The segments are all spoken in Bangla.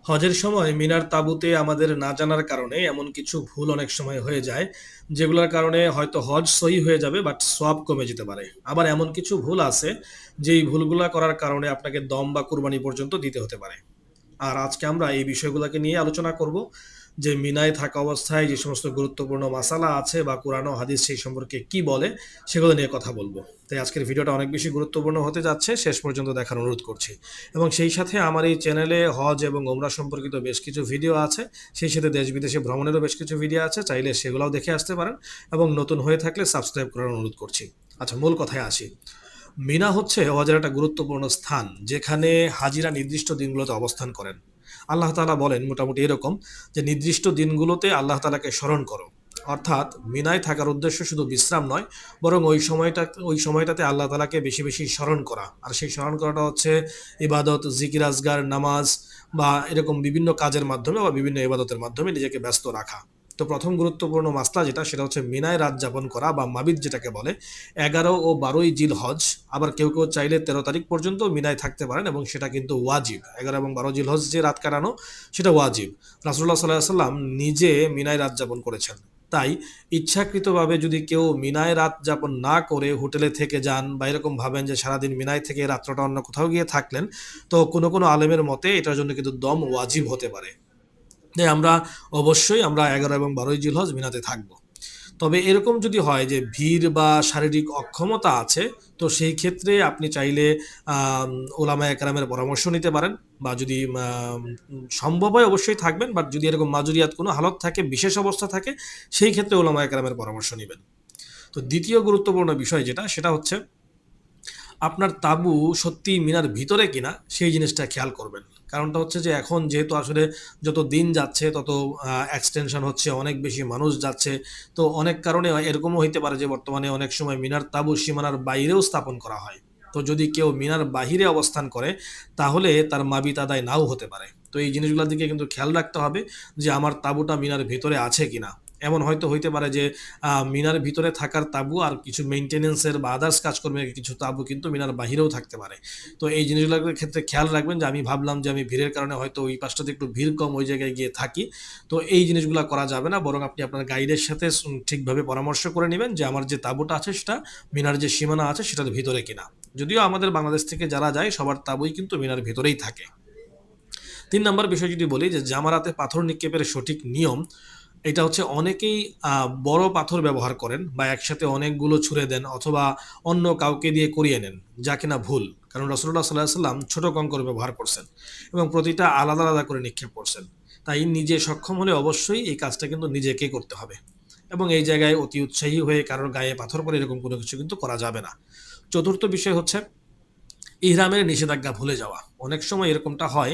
হজের সময় মিনার তাঁবুতে আমাদের না জানার কারণে এমন কিছু ভুল অনেক সময় হয়ে যায়, যেগুলোর কারণে হয়তো হজ সহি হয়ে যাবে বাট সওয়াব কমে যেতে পারে। আবার এমন কিছু ভুল আছে, যেই ভুলগুলা করার কারণে আপনাকে দম বা কুরবানি পর্যন্ত দিতে হতে পারে। আর আজকে আমরা এই বিষয়গুলোকে নিয়ে আলোচনা করব, যে মিনায় থাকা অবস্থায় যে সমস্ত গুরুত্বপূর্ণ মাসালা আছে বা কোরআন ও হাদিস সেই সম্পর্কে কি বলে, সেগুলো নিয়ে কথা বলবো। তাই আজকের ভিডিওটা অনেক বেশি গুরুত্বপূর্ণ হতে যাচ্ছে, শেষ পর্যন্ত দেখার অনুরোধ করছি। এবং সেই সাথে আমার এই চ্যানেলে হজ এবং ওমরা সম্পর্কিত বেশ কিছু ভিডিও আছে, সেই সাথে দেশ বিদেশে ভ্রমণেরও বেশ কিছু ভিডিও আছে, চাইলে সেগুলোও দেখে আসতে পারেন। এবং নতুন হয়ে থাকলে সাবস্ক্রাইব করার অনুরোধ করছি। আচ্ছা, মূল কথায় আসি। মিনা হচ্ছে হজের একটা গুরুত্বপূর্ণ স্থান, যেখানে হাজিরা নির্দিষ্ট দিনগুলোতে অবস্থান করেন। আল্লাহ তাআলা বলেন মোটামুটি এরকম, যে নির্দিষ্ট দিনগুলোতে আল্লাহ তাআলাকে স্মরণ করো। অর্থাৎ মিনায় থাকার উদ্দেশ্য শুধু বিশ্রাম নয়, বরং ওই সময়টাতে আল্লাহ তাআলাকে বেশি বেশি স্মরণ করা। আর সেই স্মরণ করাটা হচ্ছে ইবাদত, জিকির আজগার, নামাজ বা এরকম বিভিন্ন কাজের মাধ্যমে বা বিভিন্ন ইবাদতের মাধ্যমে নিজেকে ব্যস্ত রাখা। তো প্রথম গুরুত্বপূর্ণ মাসলা যেটা, সেটা হচ্ছে মিনায় রাত যাপন করা বা মাবিত যেটাকে বলে। 11 ও 12 জিল হজ, আবার কেউ কেউ চাইলে 13 তারিখ পর্যন্ত মিনায় থাকতে পারেন, এবং সেটা কিন্তু ওয়াজিব। 11 এবং 12 জিল হজ যে রাত কাটানো, সেটা ওয়াজিব। রাসূলুল্লাহ সাল্লাল্লাহু আলাইহি সাল্লাম নিজে মিনায় রাত যাপন করেছেন। তাই ইচ্ছাকৃতভাবে যদি কেউ মিনায় রাত যাপন না করে হোটেলে থেকে যান, বা এরকম ভাবেন যে সারাদিন মিনায় থেকে রাত্রটা অন্য কোথাও গিয়ে থাকলেন, তো কোনো কোনো আলেমের মতে এটার জন্য কিন্তু দম ওয়াজিব হতে পারে। তাই আমরা 11 এবং 12 জিলহজ মিনাতে থাকবো। তবে এরকম যদি হয় যে ভিড় বা শারীরিক অক্ষমতা আছে, তো সেই ক্ষেত্রে আপনি চাইলে আম ওলামায়ে কেরামের পরামর্শ নিতে পারেন। বা যদি সম্ভব হয় অবশ্যই থাকবেন, বাট যদি এরকম মাজুরিয়াত কোনো হালত থাকে, বিশেষ অবস্থা থাকে, সেই ক্ষেত্রে ওলামায়ে কেরামের পরামর্শ নিবেন। তো দ্বিতীয় গুরুত্বপূর্ণ বিষয় যেটা, সেটা হচ্ছে আপনার তাঁবু সত্যিই মিনার ভিতরে কিনা, সেই জিনিসটা খেয়াল করবেন। কারণটা হচ্ছে যে এখন যেহেতু আসলে যত দিন যাচ্ছে তত এক্সটেনশন হচ্ছে, অনেক বেশি মানুষ যাচ্ছে। তো অনেক কারণে এরকমও হইতে পারে যে বর্তমানে অনেক সময় মিনার তাঁবু সীমানার বাইরেও স্থাপন করা হয়। তো যদি কেউ মিনার বাহিরে অবস্থান করে, তাহলে তার মাবিত আদায় নাও হতে পারে। তো এই জিনিসগুলোর দিকে কিন্তু খেয়াল রাখতে হবে, যে আমার তাঁবুটা মিনার ভিতরে আছে কিনা। এমন হয়তো হইতে পারে যে মিনার ভিতরে থাকার তাঁবু আর কিছু মেইনটেন্যান্সের বা আদার্স কাজকর্মের কিছু তাঁবু কিন্তু মিনার বাহিরেও থাকতে পারে। তো এই জিনিসগুলোর ক্ষেত্রে খেয়াল রাখবেন, যে আমি ভাবলাম যে আমি ভিড়ের কারণে হয়তো ওই পাশটাতে একটু ভিড় কম, ওই জায়গায় গিয়ে থাকি। তো এই জিনিসগুলো করা যাবে না, বরং আপনি আপনার গাইডের সাথে ঠিকভাবে পরামর্শ করে নেবেন, যে আমার যে তাঁবুটা আছে সেটা মিনার যে সীমানা আছে সেটার ভিতরে কিনা। যদিও আমাদের বাংলাদেশ থেকে যারা যায় সবার তাঁবুই কিন্তু মিনার ভিতরেই থাকে। 3 নম্বর বিষয় যদি বলি, যে জামারাতে পাথর নিক্ষেপের সঠিক নিয়ম, এটা হচ্ছে অনেকেই বড় পাথর ব্যবহার করেন, বা একসাথে অনেকগুলো ছুঁড়ে দেন, অথবা অন্য কাউকে দিয়ে করিয়ে নেন, যা কিনা ভুল। কারণ রাসূলুল্লাহ সাল্লাল্লাহু আলাইহি ওয়াসাল্লাম ছোট কঙ্কর ব্যবহার করছেন, এবং প্রতিটা আলাদা আলাদা করে নিক্ষেপ করছেন। তাই নিজে সক্ষম হলে অবশ্যই এই কাজটা কিন্তু নিজেকেই করতে হবে। এবং এই জায়গায় অতি উৎসাহী হয়ে কারোর গায়ে পাথর পড়ে এরকম কোনো কিছু কিন্তু করা যাবে না। চতুর্থ বিষয় হচ্ছে ইহরামের নিষেধাজ্ঞা ভুলে যাওয়া। অনেক সময় এরকমটা হয়,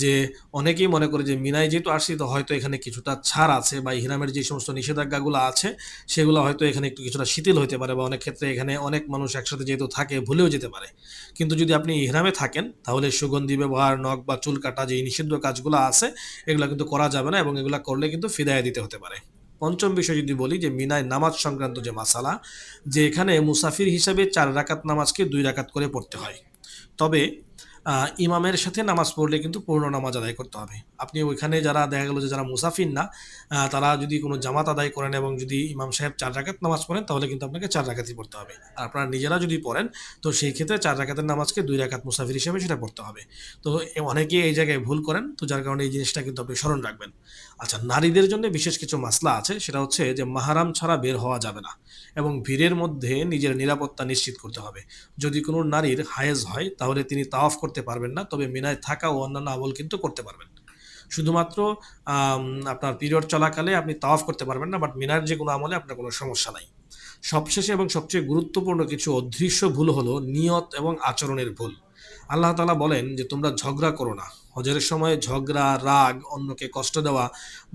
যে অনেকেই মনে করে যে মিনায় যেহেতু আসছি, তো হয়তো এখানে কিছুটা ছাড় আছে, বা ইহরামের যে সমস্ত নিষেধাজ্ঞাগুলো আছে সেগুলো হয়তো এখানে একটু কিছুটা শিথিল হইতে পারে, বা অনেক ক্ষেত্রে এখানে অনেক মানুষ একসাথে যেহেতু থাকে ভুলেও যেতে পারে। কিন্তু যদি আপনি ইহরামে থাকেন, তাহলে সুগন্ধি ব্যবহার, নখ বা চুল কাটা, যে নিষিদ্ধ কাজগুলো আছে, এগুলো কিন্তু করা যাবে না, এবং এগুলো করলে কিন্তু ফিদায়া দিতে হতে পারে। পঞ্চম বিষয় যদি বলি, যে মিনায় নামাজ সংক্রান্ত যে মাসালা, যে এখানে মুসাফির হিসাবে 4 রাকাত নামাজকে 2 রাকাত করে পড়তে হয়। তবে ইমামের সাথে নামাজ পড়লে কিন্তু পূর্ণ নামাজ আদায় করতে হবে। আপনি ওইখানে যারা দেখা গেল যে যারা মুসাফির না, তারা যদি কোনো জামাত আদায় করেন এবং যদি ইমাম সাহেব 4 রাকাত নামাজ পড়েন, তাহলে কিন্তু আপনাকে 4 রাকাতই পড়তে হবে। আর আপনারা নিজেরা যদি পড়েন, তো সেই ক্ষেত্রে 4 রাকাতের নামাজকে 2 রাকাত মুসাফির হিসেবে সেটা পড়তে হবে। তো অনেকেই এই জায়গায় ভুল করেন, তো যার কারণে এই জিনিসটা কিন্তু আপনি স্মরণ রাখবেন। আচ্ছা, নারীদের জন্য বিশেষ কিছু মাসলা আছে, সেটা হচ্ছে যে মাহারাম ছাড়া বের হওয়া যাবে না, এবং ভিড়ের মধ্যে নিজের নিরাপত্তা নিশ্চিত করতে হবে। যদি কোনো নারীর হায়েজ হয়, তাহলে তিনি তাওয়াফ করতে পারবেন না, তবে মিনায় থাকা ও অন্যান্য আমল কিন্তু করতে পারবেন। শুধুমাত্র আপনার পিরিয়ড চলাকালে আপনি তাওয়াফ করতে পারবেন না, বাট মিনার যে কোনো আমলে আপনার কোনো সমস্যা নাই। সবশেষে এবং সবচেয়ে গুরুত্বপূর্ণ কিছু অদৃশ্য ভুল হলো নিয়ত এবং আচরণের ভুল। আল্লাহ তাআলা বলেন যে তোমরা ঝগড়া করো না। হজের সময় ঝগড়া, রাগ, অন্যকে কষ্ট দেওয়া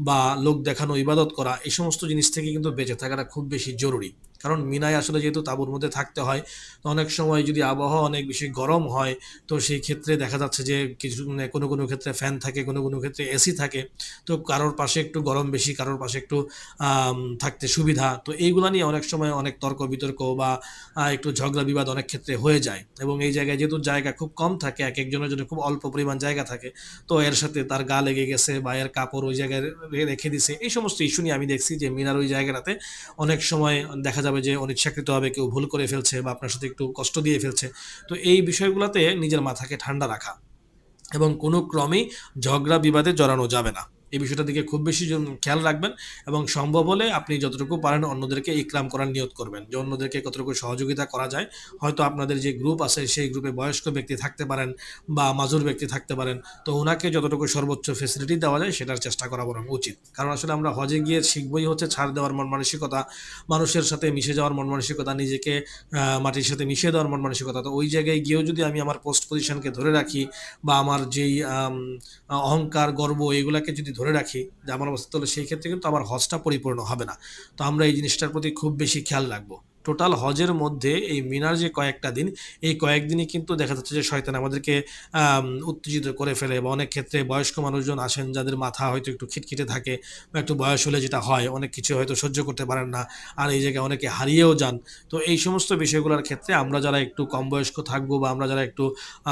বা লোক দেখানো ইবাদত করা, এই সমস্ত জিনিস থেকে কিন্তু বেঁচে থাকাটা খুব বেশি জরুরি। কারণ মিনায় আসলে যেহেতু তাঁবুর মধ্যে থাকতে হয়, তো অনেক সময় যদি আবহাওয়া অনেক বেশি গরম হয়, তো সেই ক্ষেত্রে দেখা যাচ্ছে যে কিছু মানে কোনো ক্ষেত্রে ফ্যান থাকে, কোনো ক্ষেত্রে এসি থাকে। তো কারোর পাশে একটু গরম বেশি, কারোর পাশে একটু থাকতে সুবিধা। তো এইগুলা নিয়ে অনেক সময় অনেক তর্ক-বিতর্ক বা একটু ঝগড়া বিবাদ অনেক ক্ষেত্রে হয়ে যায়, এবং এই জায়গায় যেহেতু জায়গা খুব কম থাকে, একেকজনের জন্য খুব অল্প পরিমাণ জায়গা থাকে, তো এর সাথে তার গা লেগে গেছে বা এর কাপড় ওই জায়গায় রেখে দিছে। এই সমস্ত ইস্যু নিয়ে আমি দেখছি যে মিনার ওই জায়গাটাতে অনেক সময় দেখা যাবে যে অনিচ্ছাকৃতভাবে কেউ ভুল করে ফেলছে বা আপনার সাথে একটু কষ্ট দিয়ে ফেলছে। তো এই বিষয়গুলাতে নিজের মাথাকে ঠান্ডা রাখা এবং কোনো ক্রমেই ঝগড়া বিবাদে জড়ানো যাবে না। এই বিষয়টার দিকে খুব বেশি খেয়াল রাখবেন, এবং সম্ভব হলে আপনি যতটুকু পারেন অন্যদেরকে ইকরাম করার নিয়ত করবেন, যে অন্যদেরকে কতটুকু সহযোগিতা করা যায়। হয়তো আপনাদের যে গ্রুপ আছে সেই গ্রুপে বয়স্ক ব্যক্তি থাকতে পারেন বা মাজুর ব্যক্তি থাকতে পারেন, তো ওনাকে যতটুকু সর্বোচ্চ ফেসিলিটি দেওয়া যায় সেটার চেষ্টা করা বরং উচিত। কারণ আসলে আমরা হজে গিয়ে শিখবই হচ্ছে ছাড় দেওয়ার মন মানসিকতা, মানুষের সাথে মিশে যাওয়ার মন মানসিকতা, নিজেকে মাটির সাথে মিশিয়ে দেওয়ার মন মানসিকতা। তো ওই জায়গায় গিয়েও যদি আমি আমার পোস্ট পজিশনকে ধরে রাখি বা আমার যেই অহংকার, গর্ব এগুলাকে যদি ধরে রাখি যে আমার অবস্থা, তাহলে সেই ক্ষেত্রে কিন্তু আমার হজটা পরিপূর্ণ হবে না। তো আমরা এই জিনিসটার প্রতি খুব বেশি খেয়াল রাখবো। টোটাল হজের মধ্যে এই মিনার যে কয়েকটা দিন, এই কয়েকদিনই কিন্তু দেখা যাচ্ছে যে শয়তান আমাদেরকে উত্তেজিত করে ফেলে, বা অনেক ক্ষেত্রে বয়স্ক মানুষজন আসেন যাদের মাথা হয়তো একটু খিটখিটে থাকে, বা একটু বয়স হলে যেটা হয় অনেক কিছু হয়তো সহ্য করতে পারেন না। আর এই জায়গায় অনেকে হারিয়েও যান। তো এই সমস্ত বিষয়গুলোর ক্ষেত্রে আমরা যারা একটু কম বয়স্ক থাকবো বা আমরা যারা একটু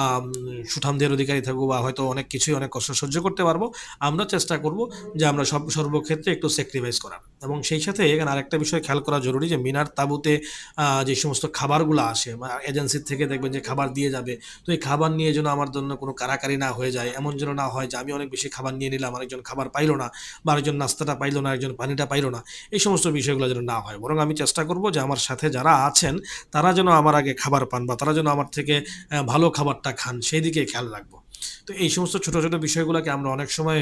আম সুঠামদের অধিকারী থাকবো বা হয়তো অনেক কিছুই অনেক কষ্ট সহ্য করতে পারবো, আমরা চেষ্টা করব যে আমরা সর্বক্ষেত্রে একটু স্যাক্রিফাইস করার। এবং সেই সাথে এখানে আরেকটা বিষয় খেয়াল করা জরুরি, যে মিনার তাঁবুতে যে সমস্ত খাবারগুলো আসে বা এজেন্সির থেকে দেখবেন যে খাবার দিয়ে যাবে, তো এই খাবার নিয়ে যেন আমার জন্য কোনো কাড়াকাড়ি না হয়ে যায়। এমন যেন না হয় যে আমি অনেক বেশি খাবার নিয়ে নিলাম, আরেকজন খাবার পাইলো না, বা আরেকজন নাস্তাটা পাইলো না, আরেকজন পানিটা পাইলো না। এই সমস্ত বিষয়গুলো যেন না হয়। বরং আমি চেষ্টা করব যে আমার সাথে যারা আছেন তারা যেন আমার আগে খাবার পান, বা তারা যেন আমার থেকে ভালো খাবারটা খান, সেই দিকে খেয়াল রাখবো। তো এই সমস্ত ছোট বিষয়গুলোকে আমরা অনেক সময়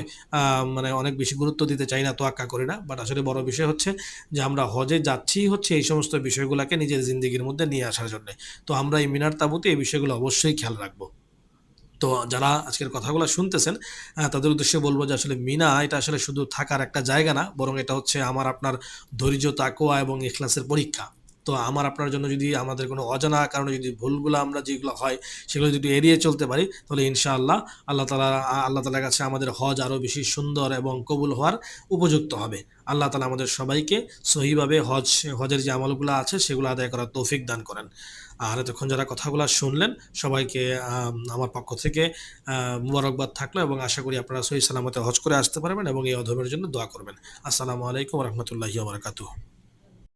মানে অনেক বেশি গুরুত্ব দিতে চাই না, তোয়াক্কা করি না। বাট আসলে বড় বিষয় হচ্ছে যে আমরা হজে যাচ্ছি হচ্ছে এই সমস্ত বিষয়গুলোকে নিজের জিন্দেগির মধ্যে নিয়ে আসার জন্যে। তো আমরা এই মিনার তাঁবুতে এই বিষয়গুলো অবশ্যই খেয়াল রাখবো। তো যারা আজকের কথাগুলো শুনতেছেন, তাদের উদ্দেশ্যে বলব যে আসলে মিনা এটা আসলে শুধু থাকার একটা জায়গা না, বরং এটা হচ্ছে আমার আপনার ধৈর্য, তাকওয়া এবং ইখলাসের পরীক্ষা। তো আমার আপনার জন্য যদি আমাদের কোনো অজানা কারণে যদি ভুলগুলো আমরা যেগুলো হয় সেগুলো যদি এড়িয়ে চলতে পারি, তাহলে ইনশাআল্লাহ আল্লাহ তাআলার কাছে আমাদের হজ আরও বেশি সুন্দর এবং কবুল হওয়ার উপযুক্ত হবে। আল্লাহ তাআলা আমাদের সবাইকে সহিভাবে হজের যে আমলগুলো আছে সেগুলো আদায় করার তৌফিক দান করেন। আর এতক্ষণ যারা কথাগুলো শুনলেন সবাইকে আমার পক্ষ থেকে মুবারকবাদ থাকলো, এবং আশা করি আপনারা সহি সালামতে হজ করে আসতে পারবেন এবং এই অধর্মের জন্য দোয়া করবেন। আসসালামু আলাইকুম ওয়া রাহমাতুল্লাহি ওয়া বারাকাতুহু।